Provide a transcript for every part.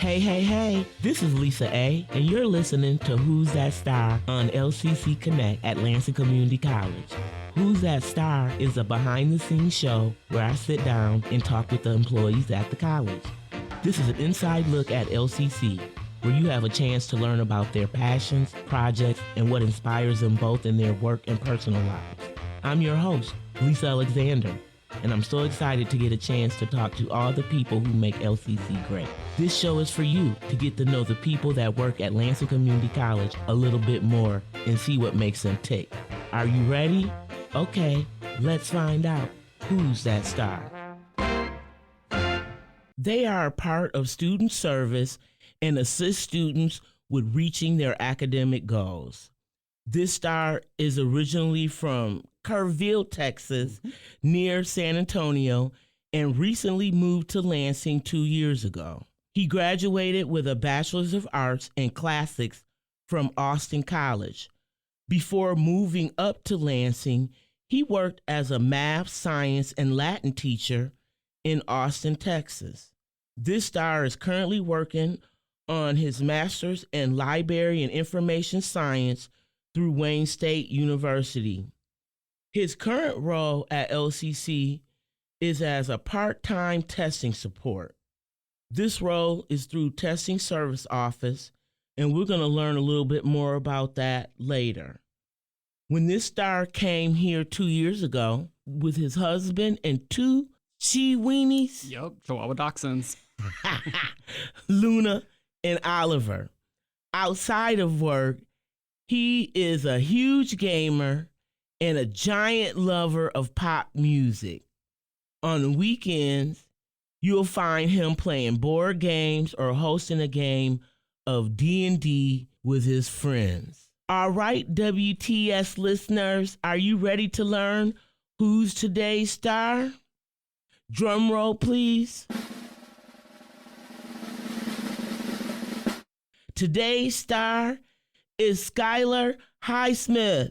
Hey, this is Lisa A, and you're listening to Who's That Star on LCC Connect at Lansing Community College. Who's That Star is a behind-the-scenes show where I sit down and talk with the employees at the college. This is an inside look at LCC, where you have a chance to learn about their passions, projects, and what inspires them both in their work and personal lives. I'm your host, Lisa Alexander, and I'm so excited to get a chance to talk to all the people who make LCC great. This show is for you to get to know the people that work at Lansing Community College a little bit more and see what makes them tick. Are you ready? Okay, let's find out who's that star. They are a part of student service and assist students with reaching their academic goals. This star is originally from Kerrville, Texas, near San Antonio, and recently moved to Lansing 2 years ago. He graduated with a Bachelor's of Arts in Classics from Austin College. Before moving up to Lansing, he worked as a math, science, and Latin teacher in Austin, Texas. This star is currently working on his master's in library and information science through Wayne State University. His current role at LCC is as a part-time testing support. This role is through Testing Service Office, and we're going to learn a little bit more about that later. When this star came here 2 years ago with his husband and two Chi-weenies. Yep, Chihuahua Dachshunds. Luna and Oliver. Outside of work, he is a huge gamer and a giant lover of pop music. On the weekends, you'll find him playing board games or hosting a game of D&D with his friends. All right, WTS listeners, are you ready to learn who's today's star? Drum roll, please. Today's star is Skylar Highsmith.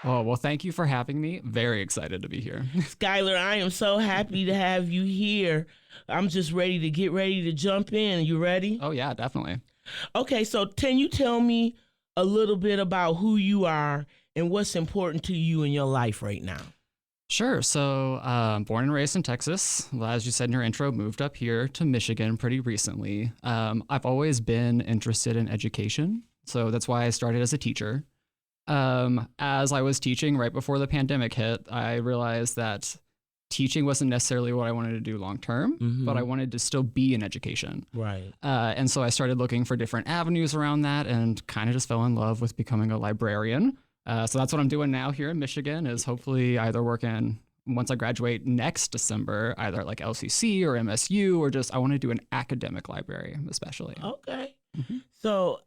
Oh, well, thank you for having me. Very excited to be here. Skylar, I am so happy to have you here. I'm just ready to jump in. You ready? Oh, yeah, definitely. Okay, so can you tell me a little bit about who you are and what's important to you in your life right now? Sure. So born and raised in Texas. Well, as you said in your intro, moved up here to Michigan pretty recently. I've always been interested in education. So that's why I started as a teacher. As I was teaching right before the pandemic hit, I realized that teaching wasn't necessarily what I wanted to do long term, but I wanted to still be in education. Right. And so I started looking for different avenues around that and kind of just fell in love with becoming a librarian. So that's what I'm doing now here in Michigan, is hopefully either working once I graduate next December, either like LCC or MSU, or just I want to do an academic library especially. Okay. So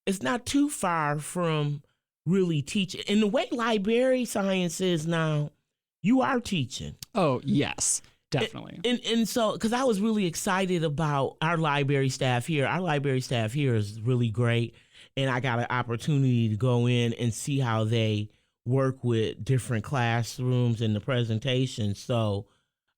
it's not too far from really teaching. In the way library science is now, you are teaching. Oh, yes, definitely. And so, because I was really excited about our library staff here. Our library staff here is really great. And I got an opportunity to go in and see how they work with different classrooms and the presentation. So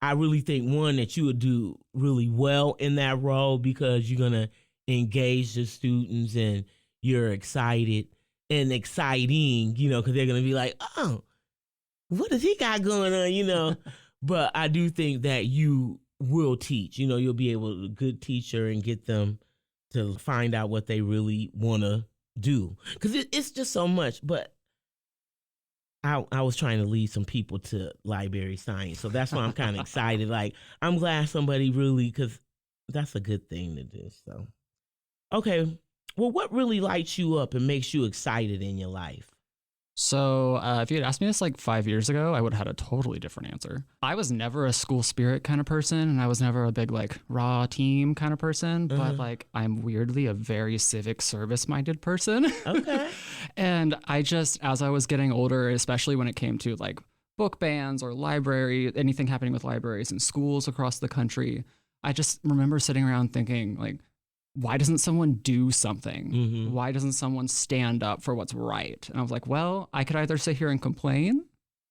I really think, one, that you would do really well in that role because you're going to engage the students and you're excited and exciting, because they're going to be like, oh, what does he got going on, But I do think that you will teach. You'll be able to be a good teacher and get them to find out what they really want to do. Because it's just so much. But I was trying to lead some people to library science. So that's why I'm kind of excited. Like, I'm glad somebody really, because that's a good thing to do. So, okay. Well, what really lights you up and makes you excited in your life? So if you had asked me this like 5 years ago, I would have had a totally different answer. I was never a school spirit kind of person, and I was never a big like raw team kind of person, but like I'm weirdly a very civic service minded person. Okay. And I just, as I was getting older, especially when it came to like book bans or library, anything happening with libraries and schools across the country, I just remember sitting around thinking like, why doesn't someone do something? Why doesn't someone stand up for what's right? And I was like, well, I could either sit here and complain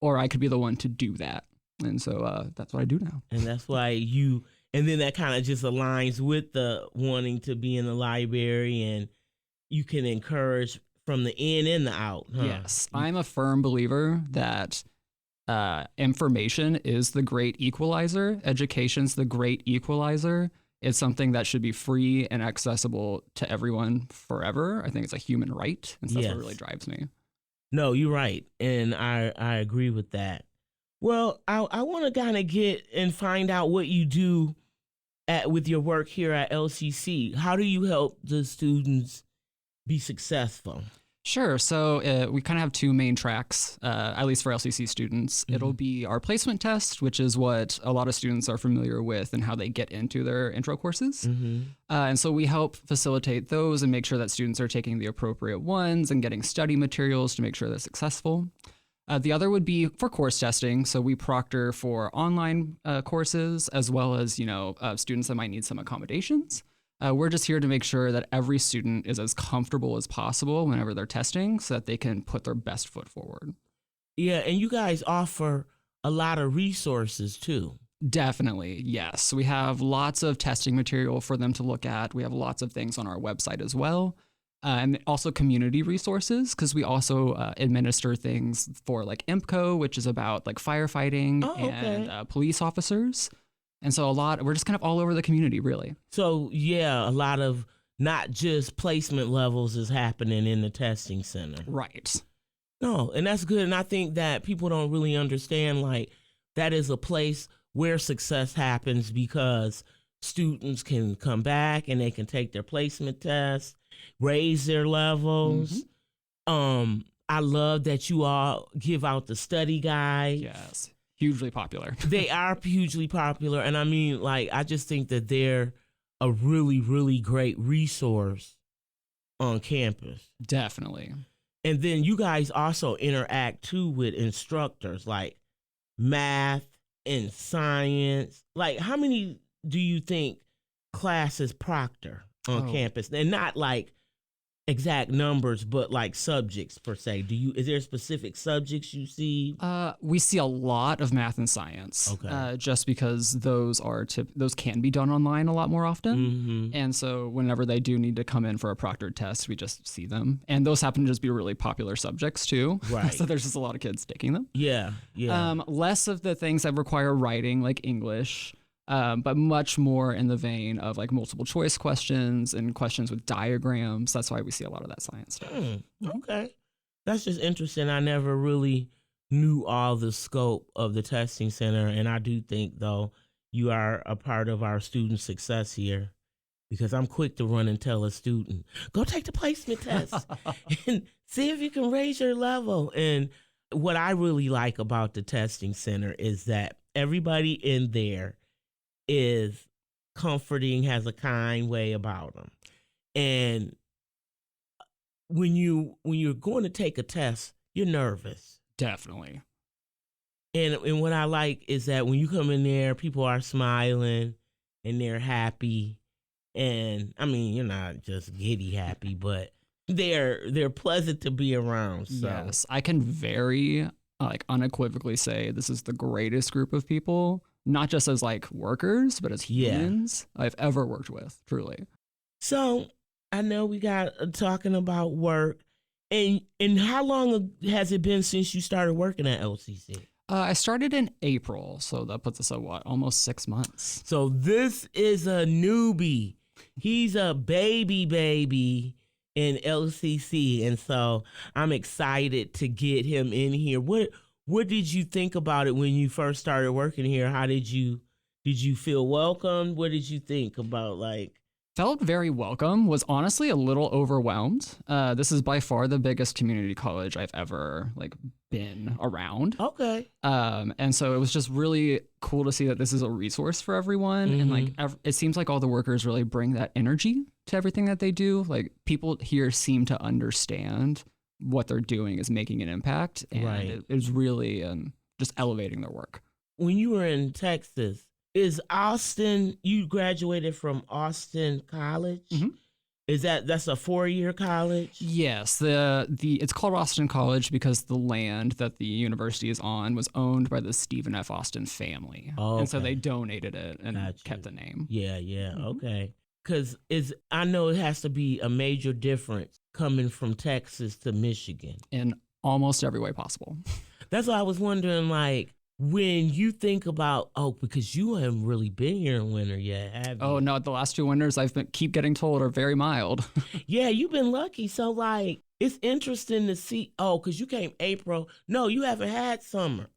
or I could be the one to do that. And so that's what I do now. And that's why and then that kind of just aligns with the wanting to be in the library, and you can encourage from the in and the out. Huh? Yes, I'm a firm believer that information is the great equalizer. Education's the great equalizer. It's something that should be free and accessible to everyone forever. I think it's a human right, and so that's what really drives me. No, you're right, and I agree with that. Well, I want to kind of get and find out what you do with your work here at LCC. How do you help the students be successful? Sure. So we kind of have two main tracks, at least for LCC students. It'll be our placement test, which is what a lot of students are familiar with and how they get into their intro courses. And so we help facilitate those and make sure that students are taking the appropriate ones and getting study materials to make sure they're successful. The other would be for course testing. So we proctor for online courses, as well as, students that might need some accommodations. We're just here to make sure that every student is as comfortable as possible whenever they're testing so that they can put their best foot forward. Yeah, and you guys offer a lot of resources too. Definitely, yes. We have lots of testing material for them to look at. We have lots of things on our website as well. And also community resources, because we also administer things for like IMPCO, which is about like firefighting and police officers. And so we're just kind of all over the community, really. So yeah, a lot of not just placement levels is happening in the testing center. Right. No, and that's good. And I think that people don't really understand, like, that is a place where success happens because students can come back and they can take their placement test, raise their levels. I love that you all give out the study guide. Yes. Hugely popular. They are hugely popular. And I mean, like, I just think that they're a really, really great resource on campus. Definitely. And then you guys also interact too with instructors like math and science. Like, how many do you think classes proctor on campus? And not like exact numbers, but like subjects per se. Is there specific subjects you see? We see a lot of math and science, just because those can be done online a lot more often. And so whenever they do need to come in for a proctored test, we just see them. And those happen to just be really popular subjects too. Right. So there's just a lot of kids taking them. Yeah. Less of the things that require writing, like English. But much more in the vein of like multiple choice questions and questions with diagrams. That's why we see a lot of that science stuff. Okay. That's just interesting. I never really knew all the scope of the testing center. And I do think, though, you are a part of our student success here, because I'm quick to run and tell a student, go take the placement test and see if you can raise your level. And what I really like about the testing center is that everybody in there is comforting, has a kind way about them. And when you're going to take a test, you're nervous. Definitely. And what I like is that when you come in there, people are smiling and they're happy. And I mean, you're not just giddy happy, but they're pleasant to be around. So. Yes, I can very unequivocally say this is the greatest group of people, not just as like workers, but as humans I've ever worked with, truly. So I know we got talking about work, and how long has it been since you started working at LCC? I started in April, so that puts us at almost 6 months. So this is a newbie. He's a baby in LCC, and so I'm excited to get him in here. What did you think about it when you first started working here? How did you feel welcomed? What did you think about Felt very welcome, was honestly a little overwhelmed. This is by far the biggest community college I've ever been around. Okay. And so it was just really cool to see that this is a resource for everyone. And it seems like all the workers really bring that energy to everything that they do. Like, people here seem to understand what they're doing is making an impact. And it was really just elevating their work. When you were in Texas, you graduated from Austin College? That's a 4-year college? Yes, the it's called Austin College because the land that the university is on was owned by the Stephen F. Austin family, and so they donated it and kept the name. Yeah, okay. Because I know it has to be a major difference coming from Texas to Michigan In almost every way possible. That's why I was wondering, like, when you think about, because you haven't really been here in winter yet, have you? Oh no, the last 2 winters keep getting told are very mild. Yeah, you've been lucky. So, like, it's interesting to see. Oh, because you came April. No, you haven't had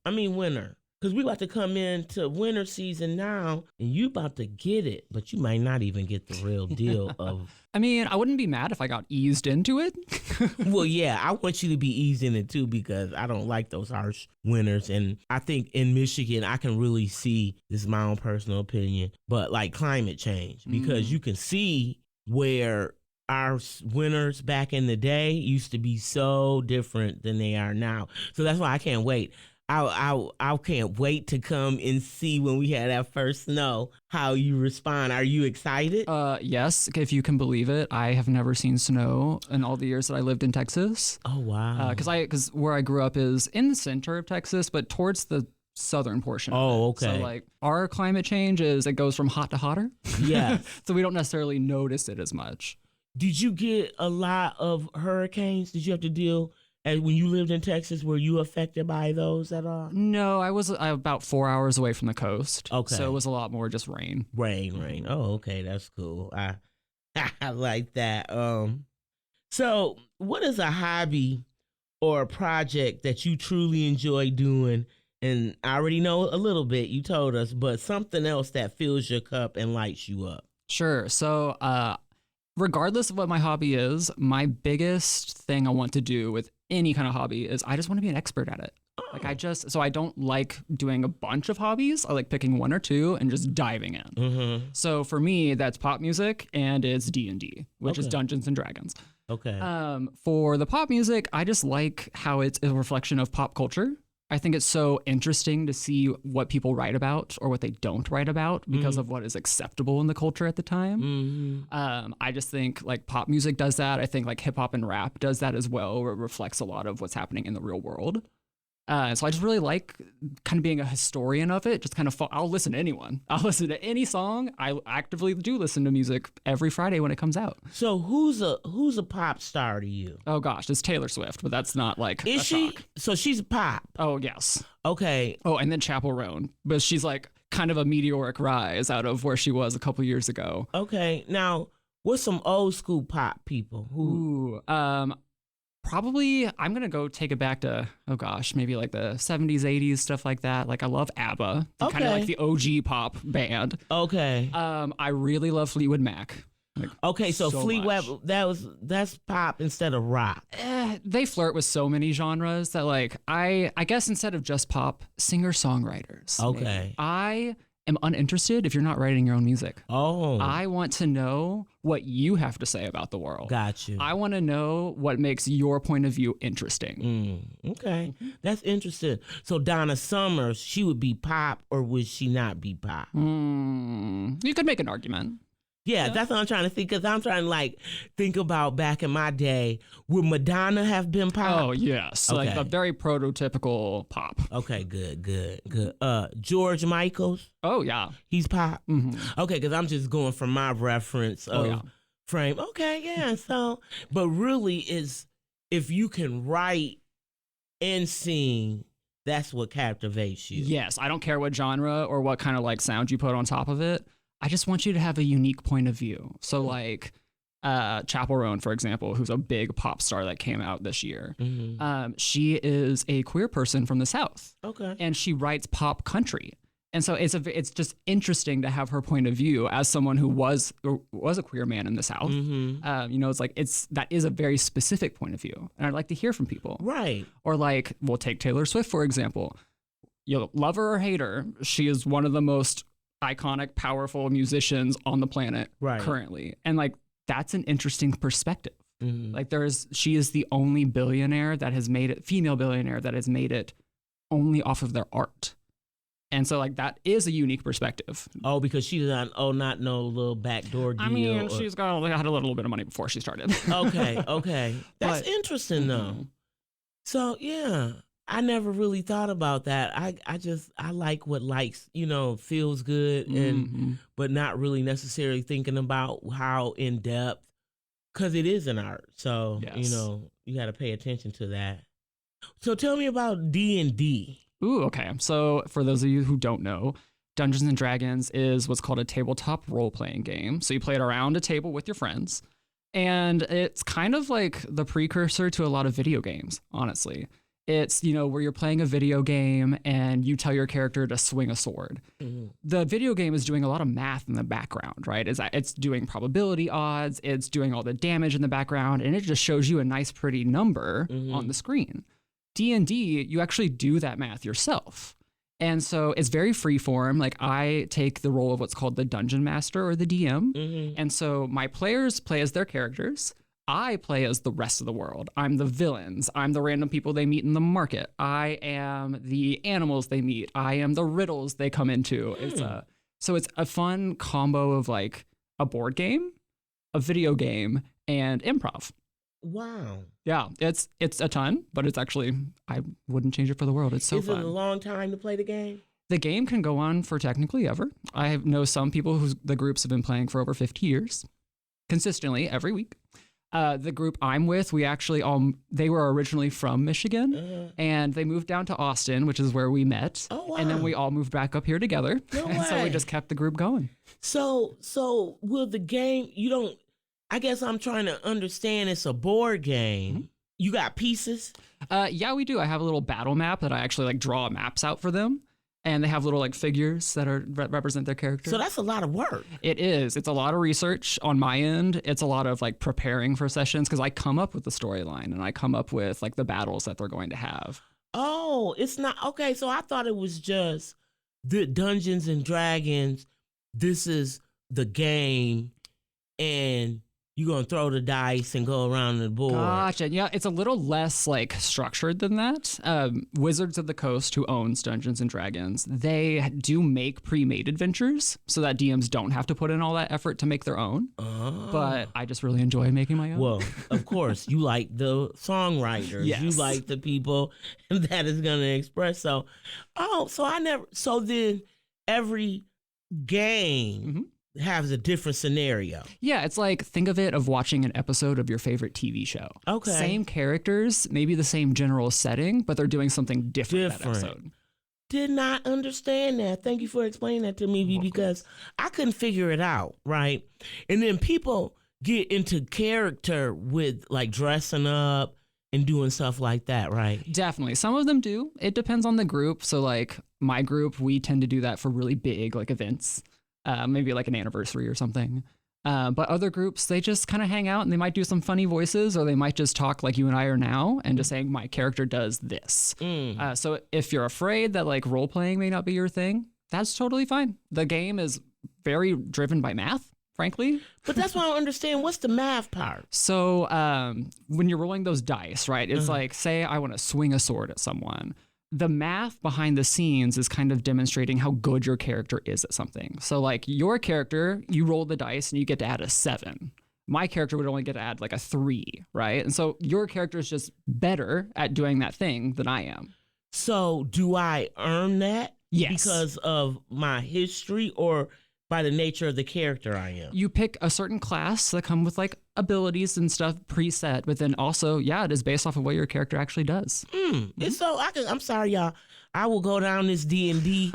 winter. Because we about to come into winter season now, and you about to get it, but you might not even get the real deal of. I mean, I wouldn't be mad if I got eased into it. Well, yeah, I want you to be eased in it too, because I don't like those harsh winters. And I think in Michigan, I can really see, this is my own personal opinion, but like climate change, because you can see where our winters back in the day used to be so different than they are now. So that's why I can't wait. I can't wait to come and see when we had that first snow, how you respond. Are you excited? Yes, if you can believe it. I have never seen snow in all the years that I lived in Texas. Oh, wow. Because where I grew up is in the center of Texas, but towards the southern portion. Oh, of it. okay. So like our climate change it goes from hot to hotter. Yeah. So we don't necessarily notice it as much. Did you get a lot of hurricanes? Did you have to deal? And when you lived in Texas, were you affected by those at all? No, I was about 4 hours away from the coast. Okay. So it was a lot more just rain. Rain. Oh, okay. That's cool. I like that. So what is a hobby or a project that you truly enjoy doing? And I already know a little bit, you told us, but something else that fills your cup and lights you up. Sure. So regardless of what my hobby is, my biggest thing I want to do with any kind of hobby is I just want to be an expert at it. Like I don't like doing a bunch of hobbies. I like picking one or two and just diving in. Mm-hmm. So for me, that's pop music and it's D&D, which is Dungeons and Dragons. Okay. For the pop music, I just like how it's a reflection of pop culture. I think it's so interesting to see what people write about or what they don't write about because of what is acceptable in the culture at the time. I just think like pop music does that. I think like hip hop and rap does that as well, where it reflects a lot of what's happening in the real world. So I just really like kind of being a historian of it. Just kind of, I'll listen to anyone. I'll listen to any song. I actively do listen to music every Friday when it comes out. So who's a pop star to you? Oh gosh, it's Taylor Swift, but that's not like Is a she? shock. So she's pop. Oh yes. Okay. Oh, and then Chappell Roan, but she's like kind of a meteoric rise out of where she was a couple years ago. Okay. Now, what's some old school pop people? Who? Probably I'm gonna go take it back to maybe like the 70s, 80s, stuff like that. Like I love ABBA, kind of like the OG pop band. Okay. I really love Fleetwood Mac. Like, okay, so Fleetwood, that's pop instead of rock. They flirt with so many genres that like I guess instead of just pop, singer-songwriters. Okay. Maybe. I am uninterested if you're not writing your own music. Oh. I want to know what you have to say about the world. Got you. I want to know what makes your point of view interesting. Okay. That's interesting. So Donna Summers, she would be pop or would she not be pop? You could make an argument. Yeah, that's what I'm trying to think, because I'm trying to like think about back in my day. Would Madonna have been pop? Oh, yes. Okay. Like a very prototypical pop. Okay, good. George Michaels? Oh, yeah. He's pop? Mm-hmm. Okay, because I'm just going from my reference of frame. Okay, yeah. So, but really is if you can write and sing, that's what captivates you. Yes, I don't care what genre or what kind of like sound you put on top of it. I just want you to have a unique point of view. So like Chappell Roan, for example, who's a big pop star that came out this year. She is a queer person from the South. Okay. And she writes pop country. And so it's just interesting to have her point of view as someone who was a queer man in the South. It's like that is a very specific point of view. And I'd like to hear from people. Right. Or like, we'll take Taylor Swift, for example. You love her or hate her, she is one of the most iconic, powerful musicians on the planet currently. And like, that's an interesting perspective. Like she is the only female billionaire that has made it only off of their art. And so like that is a unique perspective. Oh, because she's not no little backdoor deal. I mean, she's had a little bit of money before she started. Okay. That's But- interesting though. So yeah, I never really thought about that. I like what feels good and but not really necessarily thinking about how in depth, because it is an art. So Yes. you got to pay attention to that. So tell me about D&D. Ooh, okay. So for those of you who don't know, Dungeons and Dragons is what's called a tabletop role-playing game. So you play it around a table with your friends. And it's kind of like the precursor to a lot of video games, honestly. It's, where you're playing a video game and you tell your character to swing a sword. Mm-hmm. The video game is doing a lot of math in the background, right? It's doing probability odds, it's doing all the damage in the background, and it just shows you a nice, pretty number on the screen. D&D, you actually do that math yourself. And so it's very freeform. Like I take the role of what's called the Dungeon Master or the DM. And so my players play as their characters. I play as the rest of the world. I'm the villains. I'm the random people they meet in the market. I am the animals they meet. I am the riddles they come into. So it's a fun combo of like a board game, a video game, and improv. Wow. Yeah, it's a ton, but it's actually, I wouldn't change it for the world. It's so fun. Is it a long time to play the game? The game can go on for technically ever. I know some people the groups have been playing for over 50 years, consistently every week. The group I'm with, we actually they were originally from Michigan, and they moved down to Austin, which is where we met. Oh, wow. And then we all moved back up here together. No and so we way. just kept the group going. So will the game, I guess I'm trying to understand, it's a board game. You got pieces? Yeah, we do. I have a little battle map that I actually like draw maps out for them. And they have little like figures that represent their character. So that's a lot of work. It is. It's a lot of research on my end. It's a lot of like preparing for sessions because I come up with the storyline and I come up with like the battles that they're going to have. Oh, it's not. Okay, so I thought it was just the Dungeons and Dragons. This is the game and you're going to throw the dice and go around the board. Gotcha. Yeah, it's a little less like structured than that. Wizards of the Coast, who owns Dungeons and Dragons, they do make pre-made adventures so that DMs don't have to put in all that effort to make their own. Oh. But I just really enjoy making my own. Well, of course, you like the songwriters. Yes. You like the people that is going to express. So then every game has a different scenario. Yeah, it's like, think of it of watching an episode of your favorite TV show. Okay. Same characters, maybe the same general setting, but they're doing something different that episode. Did not understand that. Thank you for explaining that to me, because I couldn't figure it out, right? And then people get into character with like dressing up and doing stuff like that, right? Definitely. Some of them do. It depends on the group. So like my group, we tend to do that for really big like events. Maybe like an anniversary or something. But other groups, they just kind of hang out and they might do some funny voices, or they might just talk like you and I are now and just saying, my character does this. So if you're afraid that like role playing may not be your thing, that's totally fine. The game is very driven by math, frankly. But that's why I don't understand. What's the math part? So when you're rolling those dice, right, it's like, say I want to swing a sword at someone. The math behind the scenes is kind of demonstrating how good your character is at something. So like your character, you roll the dice and you get to add a 7. My character would only get to add like a 3, right? And so your character is just better at doing that thing than I am. So do I earn that? Yes. Because of my history or by the nature of the character I am? You pick a certain class that come with like abilities and stuff preset, but then also, yeah, it is based off of what your character actually does. It's so I'm sorry, y'all. I will go down this D&D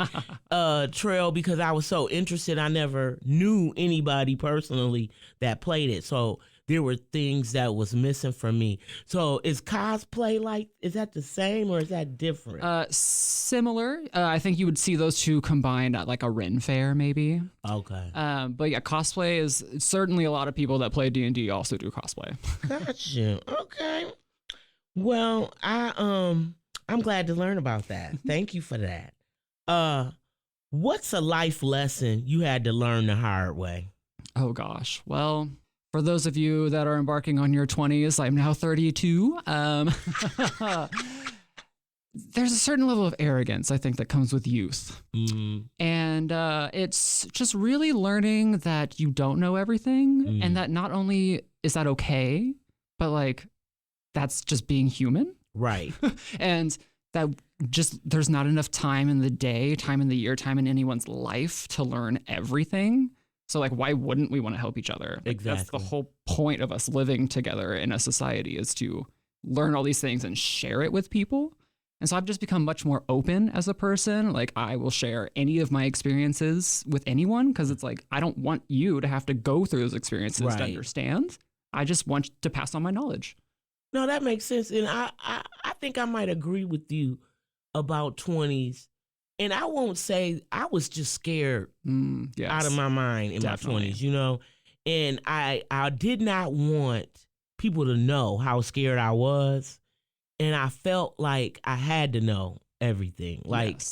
trail because I was so interested. I never knew anybody personally that played it. So there were things that was missing from me. So is cosplay is that the same or is that different? Similar. I think you would see those two combined at like a Ren fair maybe. Okay. But yeah, cosplay is certainly a lot of people that play D&D also do cosplay. Gotcha. Okay. Well, I'm glad to learn about that. Thank you for that. What's a life lesson you had to learn the hard way? Oh gosh. Well, for those of you that are embarking on your 20s, I'm now 32. there's a certain level of arrogance, I think, that comes with youth. Mm-hmm. And it's just really learning that you don't know everything and that not only is that okay, but like that's just being human. Right. And that just there's not enough time in the day, time in the year, time in anyone's life to learn everything. So like, why wouldn't we want to help each other? Like, Exactly. That's the whole point of us living together in a society, is to learn all these things and share it with people. And so I've just become much more open as a person. Like I will share any of my experiences with anyone because it's like, I don't want you to have to go through those experiences to understand. I just want to pass on my knowledge. No, that makes sense. And I think I might agree with you about 20s. And I won't say I was just scared out of my mind in my 20s, you know? And I did not want people to know how scared I was. And I felt like I had to know everything. Like,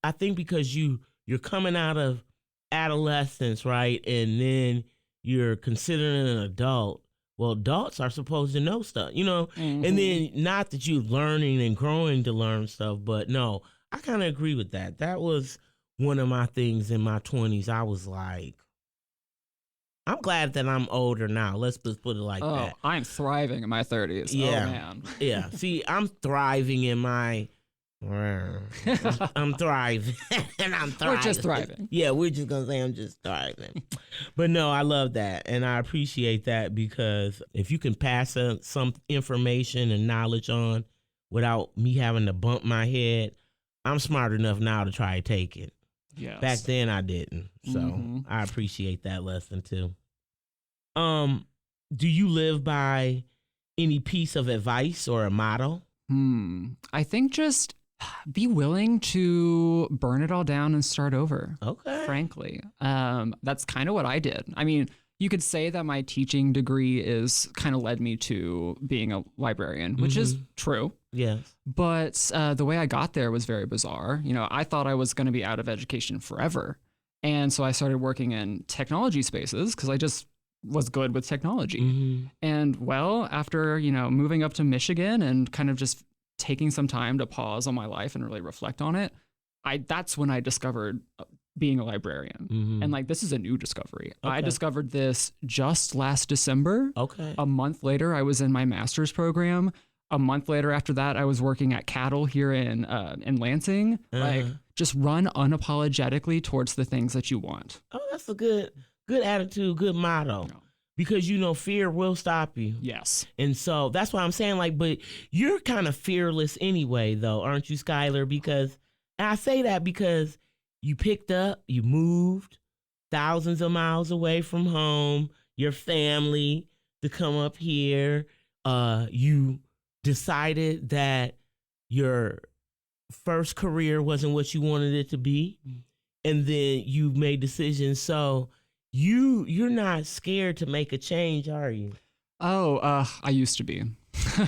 I think because you're coming out of adolescence, right? And then you're considering an adult. Well, adults are supposed to know stuff, you know? And then not that you're learning and growing to learn stuff, but no, I kind of agree with that. That was one of my things in my 20s. I was like, I'm glad that I'm older now. Let's just put it like that. I'm thriving in my 30s. Yeah. Oh, man. Yeah. See, I'm thriving in my... I'm thriving. And I'm thriving. We're just thriving. Yeah, we're just going to say I'm just thriving. But no, I love that. And I appreciate that, because if you can pass some information and knowledge on without me having to bump my head, I'm smart enough now to try to take it. Yes. Back then I didn't. So I appreciate that lesson too. Do you live by any piece of advice or a motto? I think just be willing to burn it all down and start over. Okay. Frankly. That's kind of what I did. I mean, you could say that my teaching degree is kind of led me to being a librarian, which is true. Yes. But the way I got there was very bizarre. You know, I thought I was going to be out of education forever. And so I started working in technology spaces because I just was good with technology. And well, after, you know, moving up to Michigan and kind of just taking some time to pause on my life and really reflect on it, that's when I discovered being a librarian. And like, this is a new discovery. Okay. I discovered this just last December. Okay. A month later, I was in my master's program. A month later after that, I was working at Cattle here in Lansing. Like, just run unapologetically towards the things that you want. Oh, that's a good attitude, good motto. No. Because, you know, fear will stop you. Yes. And so that's why I'm saying, like, but you're kind of fearless anyway, though, aren't you, Skylar? Because, and I say that because you picked up, you moved thousands of miles away from home, your family, to come up here. You decided that your first career wasn't what you wanted it to be. And then you made decisions. So you're not scared to make a change, are you? Oh, I used to be,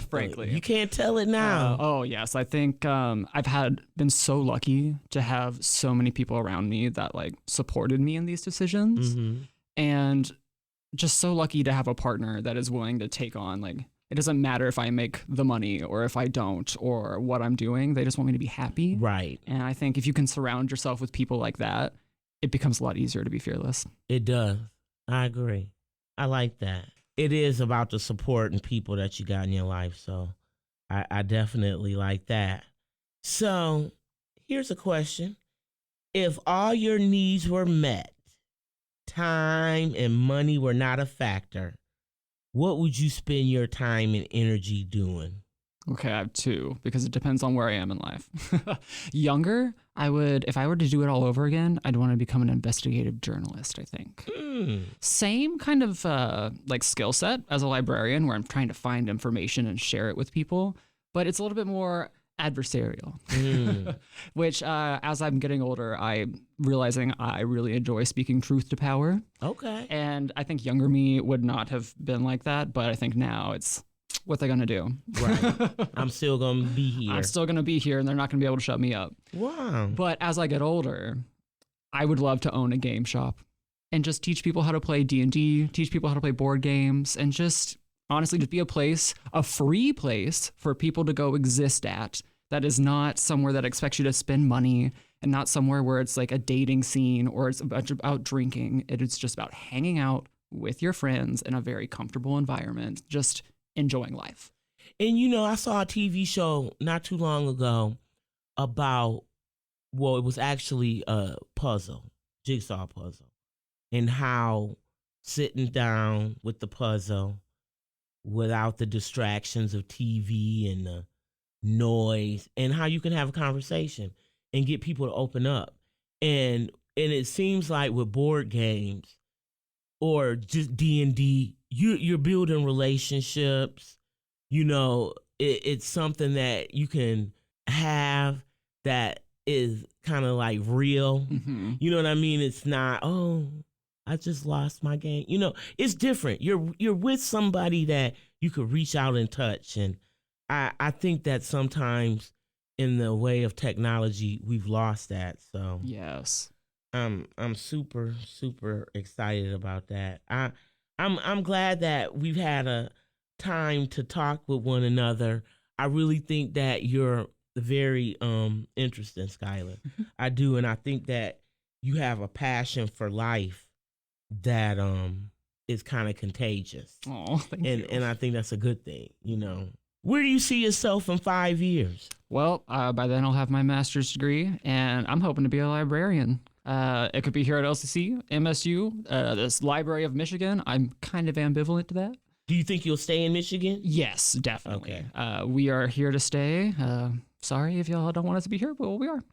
frankly. You can't tell it now. Oh, yes. I think I've been so lucky to have so many people around me that like supported me in these decisions. And just so lucky to have a partner that is willing to take on, like, it doesn't matter if I make the money or if I don't or what I'm doing. They just want me to be happy. Right. And I think if you can surround yourself with people like that, it becomes a lot easier to be fearless. It does. I agree. I like that. It is about the support and people that you got in your life. So I definitely like that. So here's a question. If all your needs were met, time and money were not a factor, what would you spend your time and energy doing? Okay, I have two, because it depends on where I am in life. Younger, if I were to do it all over again, I'd want to become an investigative journalist, I think. Same kind of like skill set as a librarian, where I'm trying to find information and share it with people, but it's a little bit more adversarial, which as I'm getting older, I'm realizing I really enjoy speaking truth to power. Okay. And I think younger me would not have been like that, but I think now it's, what they're going to do. Right. I'm still going to be here. I'm still going to be here, and they're not going to be able to shut me up. Wow. But as I get older, I would love to own a game shop and just teach people how to play D&D, teach people how to play board games, and just honestly just be a free place for people to go exist at That is not somewhere that expects you to spend money, and not somewhere where it's like a dating scene or it's about drinking. It is just about hanging out with your friends in a very comfortable environment, just enjoying life. And I saw a TV show not too long ago about, well, it was actually a jigsaw puzzle, and how sitting down with the puzzle without the distractions of TV and the noise, and how you can have a conversation and get people to open up. And it seems like with board games or just D&D, you're building relationships. It's something that you can have that is kind of like real. Mm-hmm. You know what I mean? It's not, oh, I just lost my game. It's different. You're with somebody that you could reach out and touch. And I think that sometimes in the way of technology, we've lost that. So yes, I'm super, super excited about that. I'm glad that we've had a time to talk with one another. I really think that you're very interesting, Skylar. I do, and I think that you have a passion for life that is kind of contagious. Oh, thank you. And I think that's a good thing. Where do you see yourself in 5 years? Well, by then I'll have my master's degree, and I'm hoping to be a librarian. It could be here at LCC, MSU, this Library of Michigan. I'm kind of ambivalent to that. Do you think you'll stay in Michigan? Yes, definitely. Okay. We are here to stay. Sorry if y'all don't want us to be here, but we are.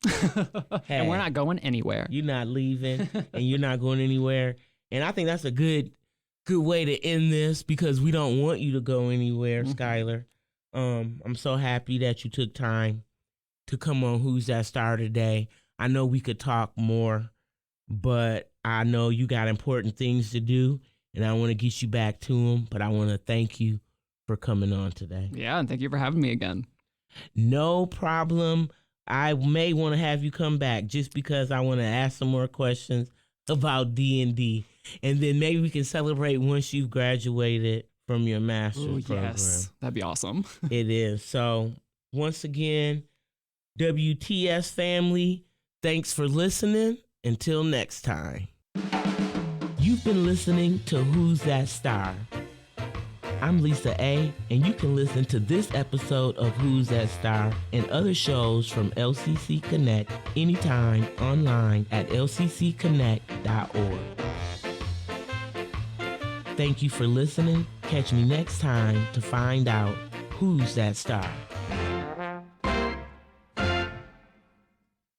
Hey, and we're not going anywhere. You're not leaving, and you're not going anywhere. And I think that's a good way to end this, because we don't want you to go anywhere, Skylar. I'm so happy that you took time to come on Who's That Star today. I know we could talk more, but I know you got important things to do, and I want to get you back to them. But I want to thank you for coming on today. Yeah, and thank you for having me again. No problem. I may want to have you come back just because I want to ask some more questions about D&D, and then maybe we can celebrate once you've graduated from your master's program. Yes, that'd be awesome. It is. So once again, WTS family, thanks for listening. Until next time. You've been listening to Who's That Star? I'm Lisa A., and you can listen to this episode of Who's That Star and other shows from LCC Connect anytime online at lccconnect.org. Thank you for listening. Catch me next time to find out who's that star.